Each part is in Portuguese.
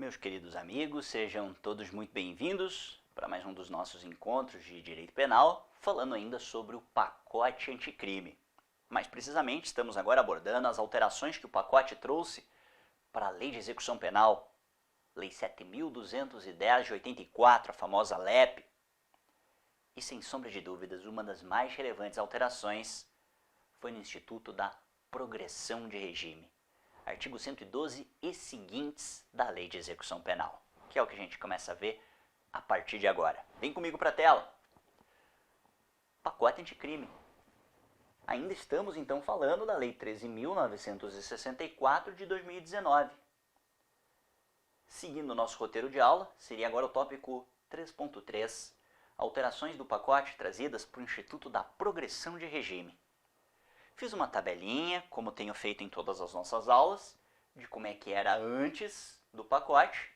Meus queridos amigos, sejam todos muito bem-vindos para mais um dos nossos encontros de Direito Penal, falando ainda sobre o pacote anticrime. Mais precisamente, estamos agora abordando as alterações que o pacote trouxe para a Lei de Execução Penal, Lei 7.210 de 84, a famosa LEP. E sem sombra de dúvidas, uma das mais relevantes alterações foi no Instituto da Progressão de Regime. Artigo 112 e seguintes da Lei de Execução Penal, que é o que a gente começa a ver a partir de agora. Vem comigo para a tela. Pacote anticrime. Ainda estamos então falando da Lei 13.964 de 2019. Seguindo o nosso roteiro de aula, seria agora o tópico 3.3, alterações do pacote trazidas para o Instituto da Progressão de Regime. Fiz uma tabelinha, como tenho feito em todas as nossas aulas, de como é que era antes do pacote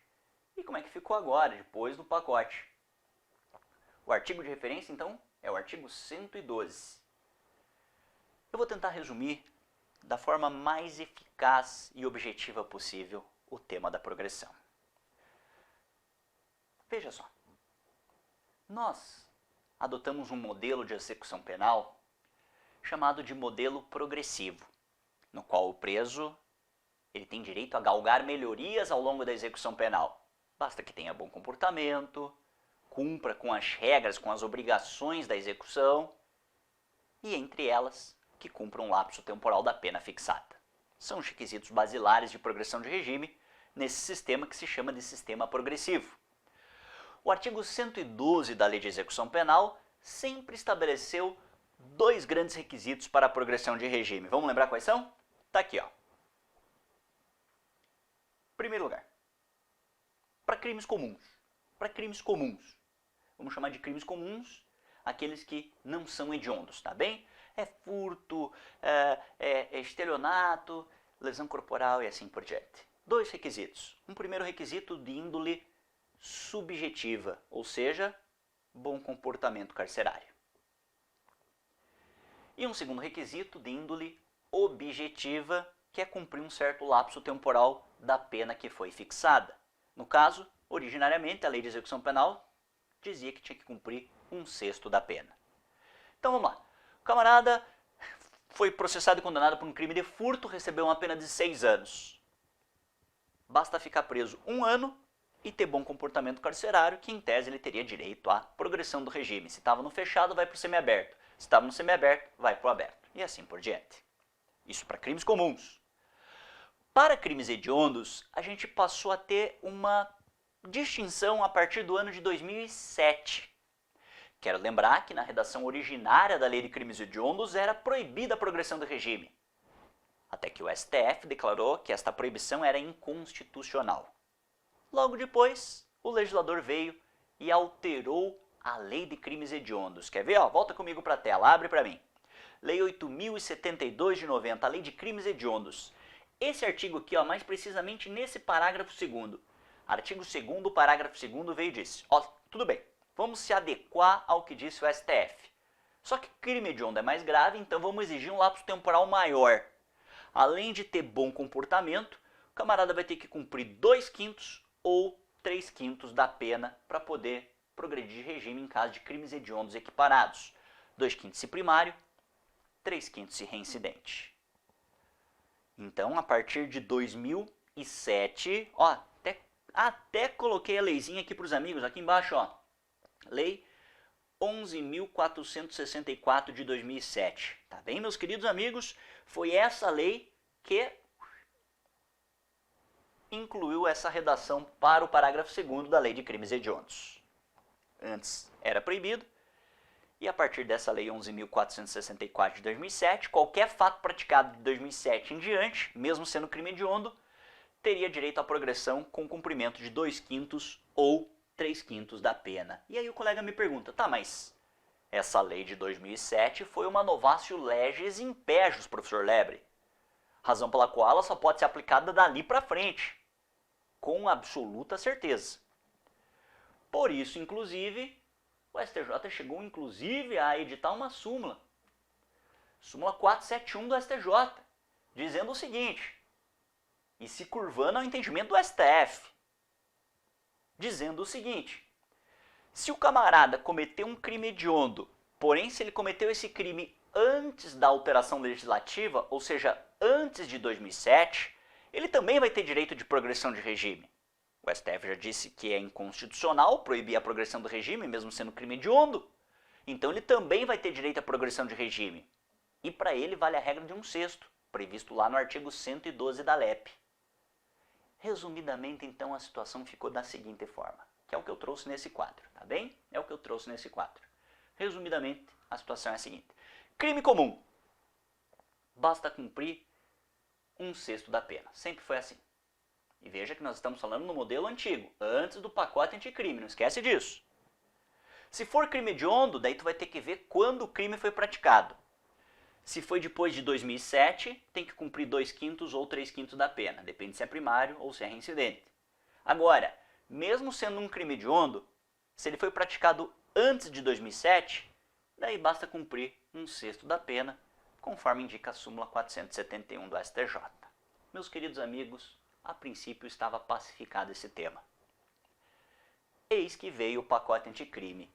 e como é que ficou agora, depois do pacote. O artigo de referência, então, é o artigo 112. Eu vou tentar resumir da forma mais eficaz e objetiva possível o tema da progressão. Veja só, nós adotamos um modelo de execução penal chamado de modelo progressivo, no qual o preso ele tem direito a galgar melhorias ao longo da execução penal. Basta que tenha bom comportamento, cumpra com as regras, com as obrigações da execução e, entre elas, que cumpra um lapso temporal da pena fixada. São os requisitos basilares de progressão de regime nesse sistema que se chama de sistema progressivo. O artigo 112 da Lei de Execução Penal sempre estabeleceu dois grandes requisitos para a progressão de regime. Vamos lembrar quais são? Está aqui, ó. Primeiro lugar, para crimes comuns. Para crimes comuns. Vamos chamar de crimes comuns aqueles que não são hediondos, tá bem? É furto, é estelionato, lesão corporal e assim por diante. Dois requisitos. Um primeiro requisito de índole subjetiva, ou seja, bom comportamento carcerário. E um segundo requisito de índole objetiva, que é cumprir um certo lapso temporal da pena que foi fixada. No caso, originariamente, a Lei de Execução Penal dizia que tinha que cumprir 1/6 da pena. Então vamos lá. O camarada foi processado e condenado por um crime de furto, recebeu uma pena de 6 anos. Basta ficar preso 1 ano e ter bom comportamento carcerário, que em tese ele teria direito à progressão do regime. Se estava no fechado, vai para o semiaberto. Se estava no semiaberto, vai para o aberto. E assim por diante. Isso para crimes comuns. Para crimes hediondos, a gente passou a ter uma distinção a partir do ano de 2007. Quero lembrar que na redação originária da Lei de Crimes Hediondos era proibida a progressão do regime. Até que o STF declarou que esta proibição era inconstitucional. Logo depois, o legislador veio e alterou a Lei de Crimes Hediondos. Quer ver? Ó, volta comigo para a tela, abre para mim. Lei 8.072 de 90, a Lei de Crimes Hediondos. Esse artigo aqui, ó, mais precisamente nesse parágrafo 2º. Artigo 2º, parágrafo 2º veio e disse, ó, tudo bem, vamos se adequar ao que disse o STF. Só que crime hediondo é mais grave, então vamos exigir um lapso temporal maior. Além de ter bom comportamento, o camarada vai ter que cumprir 2/5 ou 3/5 da pena para poder progredir de regime em caso de crimes hediondos equiparados. 2/5 se primário, 3/5 se reincidente. Então, a partir de 2007, ó, até coloquei a leizinha aqui para os amigos, aqui embaixo, ó. Lei 11.464 de 2007. Tá bem, meus queridos amigos? Foi essa lei que incluiu essa redação para o parágrafo 2º da Lei de Crimes Hediondos. Antes era proibido, e a partir dessa Lei 11.464 de 2007, qualquer fato praticado de 2007 em diante, mesmo sendo crime hediondo, teria direito à progressão com cumprimento de 2/5 ou 3/5 da pena. E aí o colega me pergunta, tá, mas essa lei de 2007 foi uma novatio legis impejus, professor Lebre. Razão pela qual ela só pode ser aplicada dali para frente, com absoluta certeza. Por isso, inclusive, o STJ chegou inclusive a editar uma súmula. Súmula 471 do STJ, dizendo o seguinte, e se curvando ao entendimento do STF. dizendo o seguinte: se o camarada cometeu um crime hediondo, porém se ele cometeu esse crime antes da alteração legislativa, ou seja, antes de 2007, ele também vai ter direito de progressão de regime. O STF já disse que é inconstitucional proibir a progressão do regime, mesmo sendo crime hediondo. Então ele também vai ter direito à progressão de regime. E para ele vale a regra de 1/6, previsto lá no artigo 112 da LEP. Resumidamente, então, a situação ficou da seguinte forma, que é o que eu trouxe nesse quadro, tá bem? É o que eu trouxe nesse quadro. Resumidamente, a situação é a seguinte. Crime comum. Basta cumprir 1/6 da pena. Sempre foi assim. E veja que nós estamos falando no modelo antigo, antes do pacote anticrime, não esquece disso. Se for crime hediondo, daí tu vai ter que ver quando o crime foi praticado. Se foi depois de 2007, tem que cumprir 2/5 ou 3/5 da pena, depende se é primário ou se é reincidente. Agora, mesmo sendo um crime hediondo, se ele foi praticado antes de 2007, daí basta cumprir 1/6 da pena, conforme indica a súmula 471 do STJ. Meus queridos amigos, a princípio estava pacificado esse tema. Eis que veio o pacote anticrime.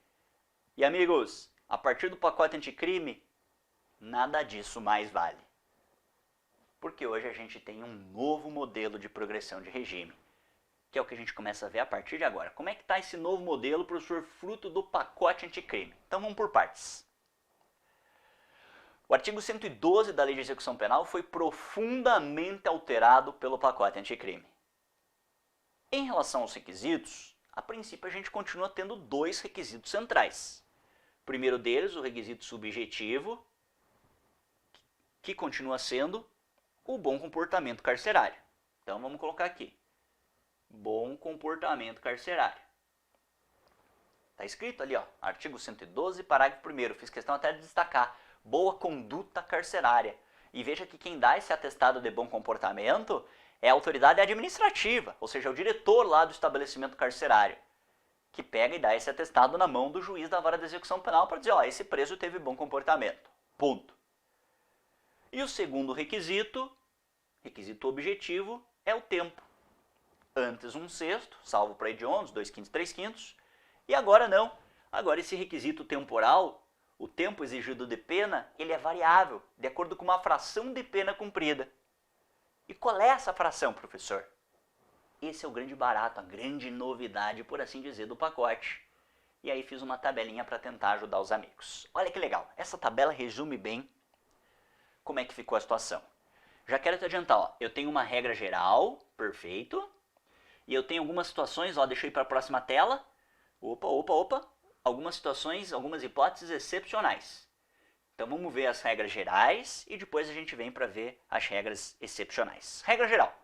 E amigos, a partir do pacote anticrime, nada disso mais vale. Porque hoje a gente tem um novo modelo de progressão de regime, que é o que a gente começa a ver a partir de agora. Como é que está esse novo modelo, professor, fruto do pacote anticrime? Então vamos por partes. O artigo 112 da Lei de Execução Penal foi profundamente alterado pelo pacote anticrime. Em relação aos requisitos, a princípio a gente continua tendo 2 requisitos centrais. O primeiro deles, o requisito subjetivo, que continua sendo o bom comportamento carcerário. Então vamos colocar aqui, bom comportamento carcerário. Está escrito ali, ó, artigo 112, parágrafo 1º, fiz questão até de destacar, boa conduta carcerária. E veja que quem dá esse atestado de bom comportamento é a autoridade administrativa, ou seja, o diretor lá do estabelecimento carcerário, que pega e dá esse atestado na mão do juiz da vara de execução penal para dizer, ó, esse preso teve bom comportamento. Ponto. E o segundo requisito, requisito objetivo, é o tempo. Antes 1/6, salvo para hediondos, 2/5, 3/5, e agora não. Agora esse requisito temporal, o tempo exigido de pena, ele é variável, de acordo com uma fração de pena cumprida. E qual é essa fração, professor? Esse é o grande barato, a grande novidade, por assim dizer, do pacote. E aí fiz uma tabelinha para tentar ajudar os amigos. Olha que legal, essa tabela resume bem como é que ficou a situação. Já quero te adiantar, ó, eu tenho uma regra geral, perfeito, e eu tenho algumas situações, ó, deixa eu ir para a próxima tela. Opa. Algumas situações, algumas hipóteses excepcionais. Então vamos ver as regras gerais e depois a gente vem para ver as regras excepcionais. Regra geral.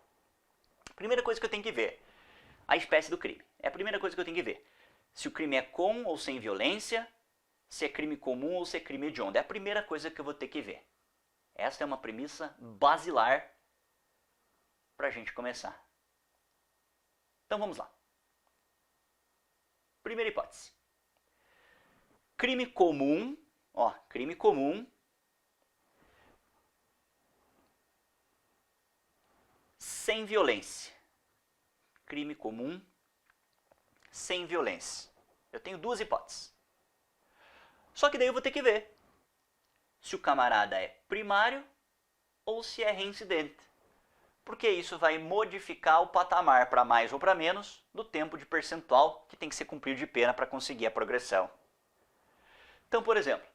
Primeira coisa que eu tenho que ver, a espécie do crime. É a primeira coisa que eu tenho que ver. Se o crime é com ou sem violência, se é crime comum ou se é crime hediondo. É a primeira coisa que eu vou ter que ver. Essa é uma premissa basilar para a gente começar. Então vamos lá. Primeira hipótese. Crime comum, ó, crime comum sem violência. Crime comum sem violência. Eu tenho 2 hipóteses. Só que daí eu vou ter que ver se o camarada é primário ou se é reincidente. Porque isso vai modificar o patamar para mais ou para menos do tempo de percentual que tem que ser cumprido de pena para conseguir a progressão. Então, por exemplo,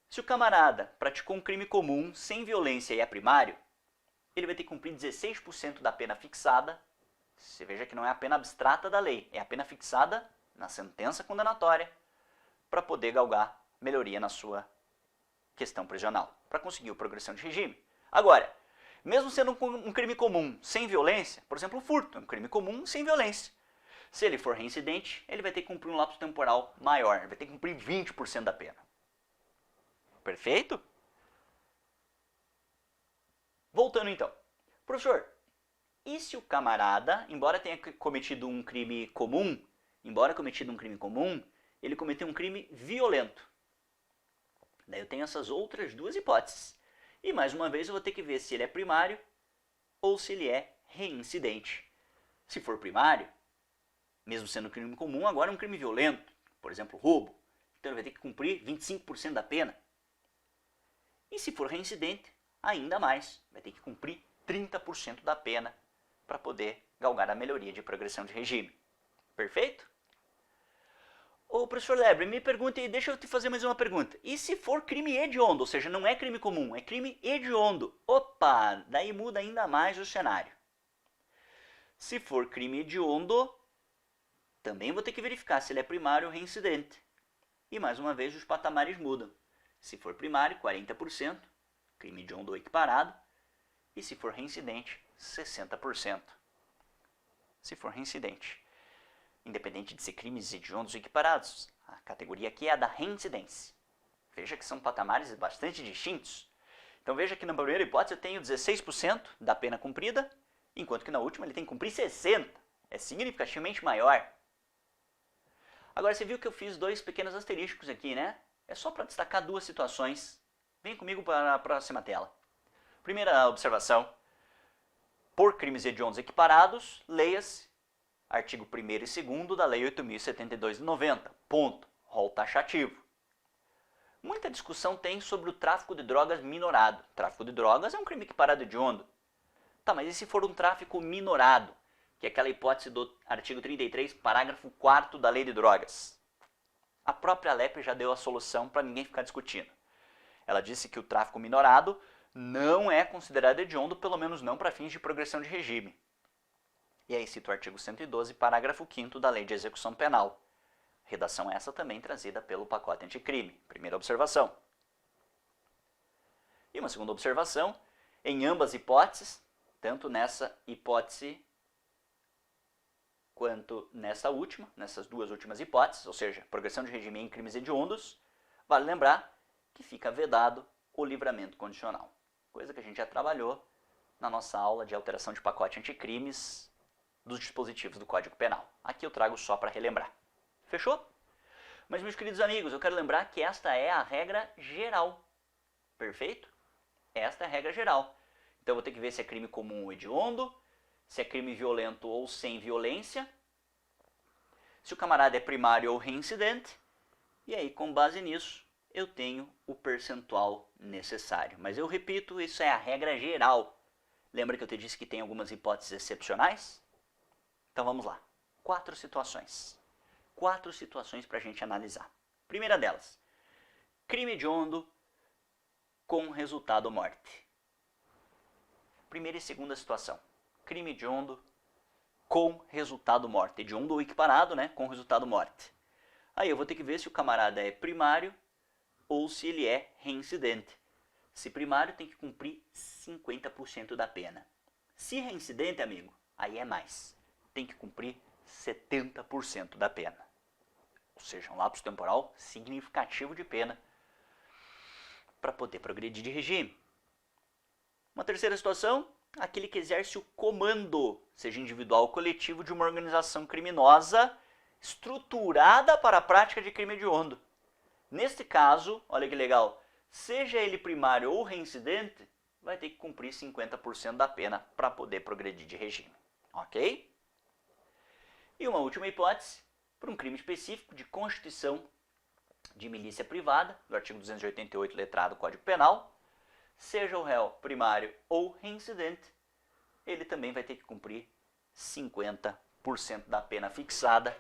se o camarada praticou um crime comum sem violência e é primário, ele vai ter que cumprir 16% da pena fixada. Você veja que não é a pena abstrata da lei, é a pena fixada na sentença condenatória para poder galgar melhoria na sua questão prisional, para conseguir a progressão de regime. Agora, mesmo sendo um crime comum sem violência, por exemplo, o furto é um crime comum sem violência. Se ele for reincidente, ele vai ter que cumprir um lapso temporal maior, ele vai ter que cumprir 20% da pena. Perfeito? Voltando então. Professor, e se o camarada, embora tenha cometido um crime comum, ele cometeu um crime violento? Daí eu tenho essas outras 2 hipóteses. E mais uma vez eu vou ter que ver se ele é primário ou se ele é reincidente. Se for primário, Mesmo sendo crime comum, agora é um crime violento, por exemplo, roubo. Então ele vai ter que cumprir 25% da pena. E se for reincidente, ainda mais, vai ter que cumprir 30% da pena para poder galgar a melhoria de progressão de regime. Perfeito? Ô professor Lebre, me pergunte, deixa eu te fazer mais uma pergunta. E se for crime hediondo, ou seja, não é crime comum, é crime hediondo? Opa, daí muda ainda mais o cenário. Se for crime hediondo, também vou ter que verificar se ele é primário ou reincidente. E mais uma vez os patamares mudam. Se for primário, 40%, crime hediondo ou equiparado. E se for reincidente, 60%. Se for reincidente. Independente de ser crimes hediondos ou equiparados, a categoria aqui é a da reincidência. Veja que são patamares bastante distintos. Então veja que na primeira hipótese eu tenho 16% da pena cumprida, enquanto que na última ele tem que cumprir 60%. É significativamente maior. Agora você viu que eu fiz dois pequenos asterísticos aqui, né? É só para destacar duas situações. Vem comigo para a próxima tela. Primeira observação. Por crimes hediondos equiparados, leia-se artigo 1º e 2º da Lei 8.072 de 90. Ponto. Rol taxativo. Muita discussão tem sobre o tráfico de drogas minorado. Tráfico de drogas é um crime equiparado hediondo. Tá, mas e se for um tráfico minorado? Que é aquela hipótese do artigo 33, parágrafo 4º da Lei de Drogas. A própria LEP já deu a solução para ninguém ficar discutindo. Ela disse que o tráfico minorado não é considerado hediondo, pelo menos não para fins de progressão de regime. E aí cita o artigo 112, parágrafo 5º da Lei de Execução Penal. Redação essa também trazida pelo pacote anticrime. Primeira observação. E uma segunda observação, em ambas hipóteses, tanto nessa hipótese quanto nessa última, nessas duas últimas hipóteses, ou seja, progressão de regime em crimes hediondos, vale lembrar que fica vedado o livramento condicional. Coisa que a gente já trabalhou na nossa aula de alteração de pacote anticrimes dos dispositivos do Código Penal. Aqui eu trago só para relembrar. Fechou? Mas, meus queridos amigos, eu quero lembrar que esta é a regra geral. Perfeito? Esta é a regra geral. Então eu vou ter que ver se é crime comum ou hediondo, se é crime violento ou sem violência, se o camarada é primário ou reincidente, e aí, com base nisso, eu tenho o percentual necessário. Mas eu repito, isso é a regra geral. Lembra que eu te disse que tem algumas hipóteses excepcionais? Então vamos lá. 4 situações. 4 situações para a gente analisar. Primeira delas, crime hediondo com resultado morte. Primeira e segunda situação. Crime hediondo com resultado morte. Hediondo ou equiparado, né? Com resultado morte. Aí eu vou ter que ver se o camarada é primário ou se ele é reincidente. Se primário, tem que cumprir 50% da pena. Se reincidente, amigo, aí é mais. Tem que cumprir 70% da pena. Ou seja, um lapso temporal significativo de pena para poder progredir de regime. Uma terceira situação, aquele que exerce o comando, seja individual ou coletivo, de uma organização criminosa estruturada para a prática de crime hediondo. Neste caso, olha que legal, seja ele primário ou reincidente, vai ter que cumprir 50% da pena para poder progredir de regime. Ok? E uma última hipótese, para um crime específico de constituição de milícia privada, do artigo 288, letrado do Código Penal, seja o réu primário ou reincidente, ele também vai ter que cumprir 50% da pena fixada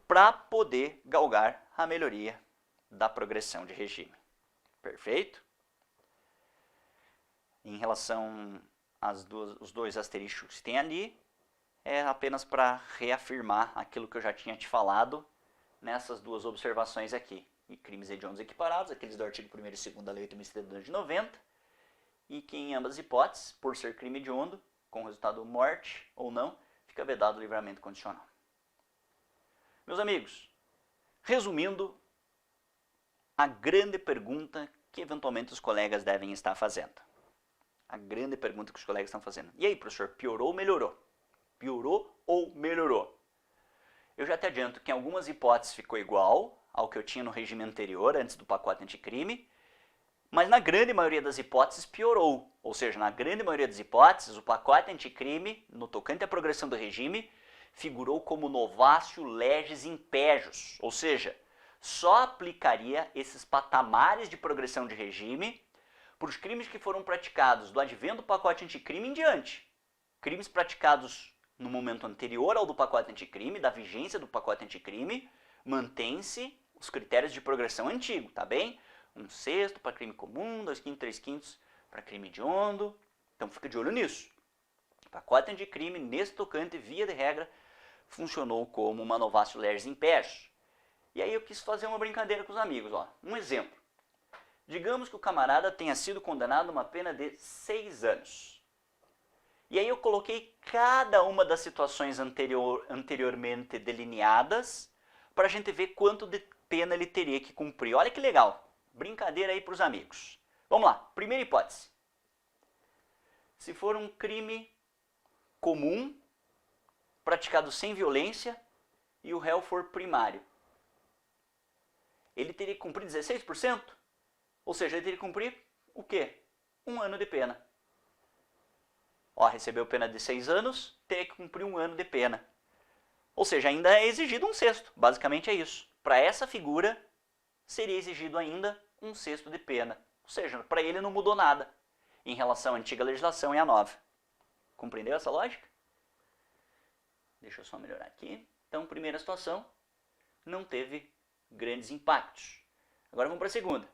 para poder galgar a melhoria da progressão de regime. Perfeito? Em relação aos dois asteriscos que tem ali, é apenas para reafirmar aquilo que eu já tinha te falado nessas duas observações aqui. E crimes hediondos equiparados, aqueles do artigo 1º e 2º da Lei 8.072 de 90, e que em ambas as hipóteses, por ser crime hediondo, com resultado morte ou não, fica vedado o livramento condicional. Meus amigos, resumindo, a grande pergunta que eventualmente os colegas devem estar fazendo. A grande pergunta que os colegas estão fazendo. E aí, professor, piorou ou melhorou? Piorou ou melhorou? Eu já te adianto que em algumas hipóteses ficou igual ao que eu tinha no regime anterior, antes do pacote anticrime, mas na grande maioria das hipóteses piorou. Ou seja, na grande maioria das hipóteses, o pacote anticrime, no tocante à progressão do regime, figurou como novatio legis impejus, ou seja, só aplicaria esses patamares de progressão de regime para os crimes que foram praticados do advento do pacote anticrime em diante. Crimes praticados no momento anterior ao do pacote anticrime, da vigência do pacote anticrime, mantém-se os critérios de progressão antigo, tá bem? 1/6 para crime comum, 2/5, 3/5 para crime hediondo. Então fica de olho nisso. O pacote anticrime, nesse tocante, via de regra, funcionou como uma novatio legis impejus. E aí eu quis fazer uma brincadeira com os amigos. Ó. Um exemplo. Digamos que o camarada tenha sido condenado a uma pena de 6 anos. E aí eu coloquei cada uma das situações anteriormente delineadas para a gente ver quanto de pena ele teria que cumprir. Olha que legal. Brincadeira aí para os amigos. Vamos lá. Primeira hipótese. Se for um crime comum, praticado sem violência, e o réu for primário, ele teria que cumprir 16%? Ou seja, ele teria que cumprir o quê? 1 ano de pena. Ó, recebeu pena de 6 anos, teria que cumprir 1 ano de pena. Ou seja, ainda é exigido 1/6. Basicamente é isso. Para essa figura, seria exigido ainda 1/6 de pena. Ou seja, para ele não mudou nada em relação à antiga legislação e à nova. Compreendeu essa lógica? Deixa eu só melhorar aqui. Então, primeira situação, não teve grandes impactos. Agora vamos para a segunda.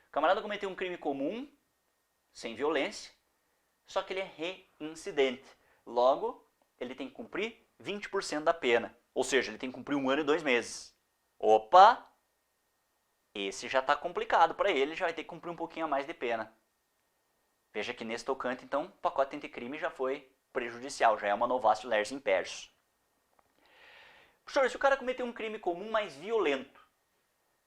O camarada cometeu um crime comum, sem violência, só que ele é reincidente. Logo, ele tem que cumprir 20% da pena. Ou seja, ele tem que cumprir 1 ano e 2 meses. Opa! Esse já está complicado para ele, já vai ter que cumprir um pouquinho a mais de pena. Veja que nesse tocante, então, o pacote anticrime já foi prejudicial, já é uma novatio legis impejus. Professor, se o cara cometeu um crime comum mais violento,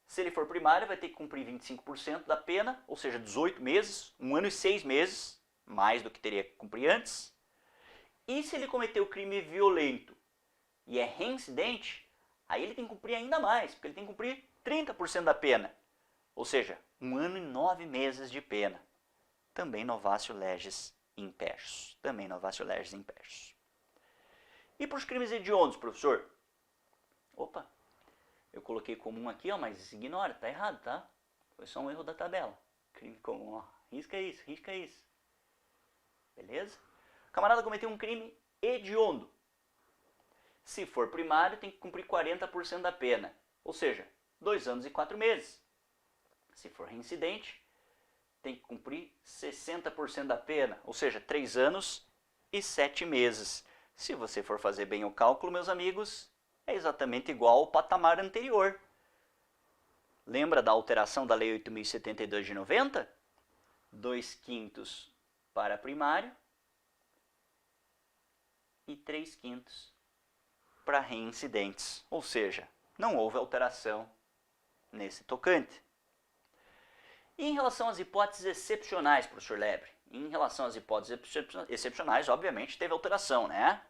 se ele for primário, vai ter que cumprir 25% da pena, ou seja, 18 meses, 1 ano e 6 meses, mais do que teria que cumprir antes. E se ele cometeu crime violento e é reincidente, aí ele tem que cumprir ainda mais, porque ele tem que cumprir 30% da pena, ou seja, 1 ano e 9 meses de pena. Também novatio legis impejus. Também novatio legis impejus. E para os crimes hediondos, professor? Opa, eu coloquei comum aqui, ó, mas ignora, tá errado, tá? Foi só um erro da tabela. Crime comum, ó. Risca isso, risca isso. Beleza? O camarada cometeu um crime hediondo. Se for primário, tem que cumprir 40% da pena. Ou seja, 2 anos e 4 meses. Se for reincidente, tem que cumprir 60% da pena. Ou seja, 3 anos e 7 meses. Se você for fazer bem o cálculo, meus amigos, é exatamente igual ao patamar anterior. Lembra da alteração da Lei 8.072 de 90? 2/5 para primário e 3/5 para reincidentes. Ou seja, não houve alteração nesse tocante. E em relação às hipóteses excepcionais, professor Lebre? Em relação às hipóteses excepcionais, obviamente teve alteração, né?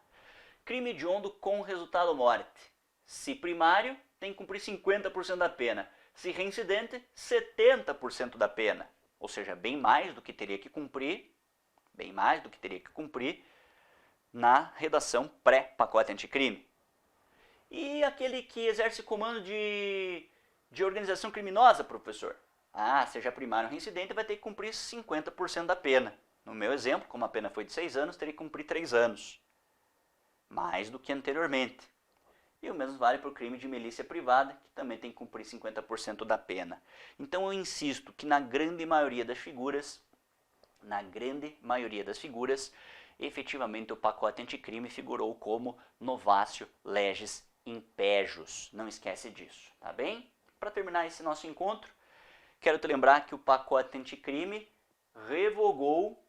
Crime hediondo com resultado morte. Se primário, tem que cumprir 50% da pena. Se reincidente, 70% da pena. Ou seja, bem mais do que teria que cumprir, na redação pré-pacote anticrime. E aquele que exerce comando de organização criminosa, professor? Ah, seja primário ou reincidente, vai ter que cumprir 50% da pena. No meu exemplo, como a pena foi de 6 anos, teria que cumprir 3 anos. Mais do que anteriormente. E o mesmo vale para o crime de milícia privada, que também tem que cumprir 50% da pena. Então eu insisto que na grande maioria das figuras, efetivamente o pacote anticrime figurou como novatio legis impejus. Não esquece disso, tá bem? Para terminar esse nosso encontro, quero te lembrar que o pacote anticrime revogou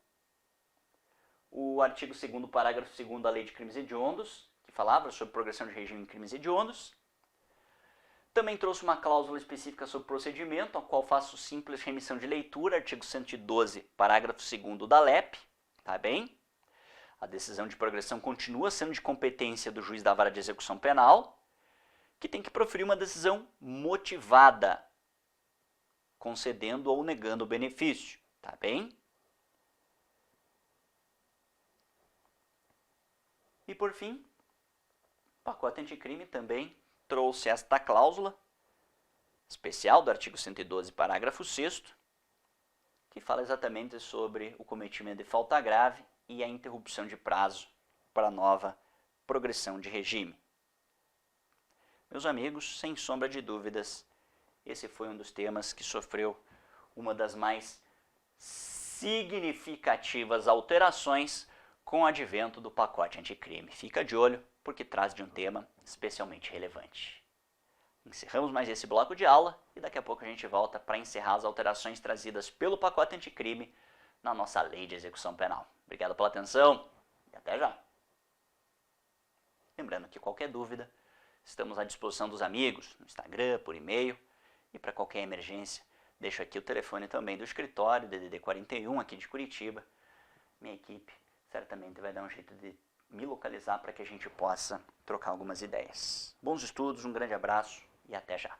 o artigo 2º, parágrafo 2º da Lei de Crimes Hediondos, que falava sobre progressão de regime em crimes hediondos. Também trouxe uma cláusula específica sobre procedimento, a qual faço simples remissão de leitura, artigo 112, parágrafo 2º da LEP, tá bem? A decisão de progressão continua sendo de competência do juiz da vara de execução penal, que tem que proferir uma decisão motivada, concedendo ou negando o benefício, tá bem? E por fim, O pacote anticrime também trouxe esta cláusula especial do artigo 112, parágrafo 6º, que fala exatamente sobre o cometimento de falta grave e a interrupção de prazo para nova progressão de regime. Meus amigos, sem sombra de dúvidas, esse foi um dos temas que sofreu uma das mais significativas alterações com o advento do pacote anticrime. Fica de olho, porque traz de um tema especialmente relevante. Encerramos mais esse bloco de aula e daqui a pouco a gente volta para encerrar as alterações trazidas pelo pacote anticrime na nossa lei de execução penal. Obrigado pela atenção e até já! Lembrando que qualquer dúvida, estamos à disposição dos amigos, no Instagram, por e-mail, e para qualquer emergência, deixo aqui o telefone também do escritório, DDD 41, aqui de Curitiba. Minha equipe certamente vai dar um jeito de me localizar para que a gente possa trocar algumas ideias. Bons estudos, um grande abraço e até já!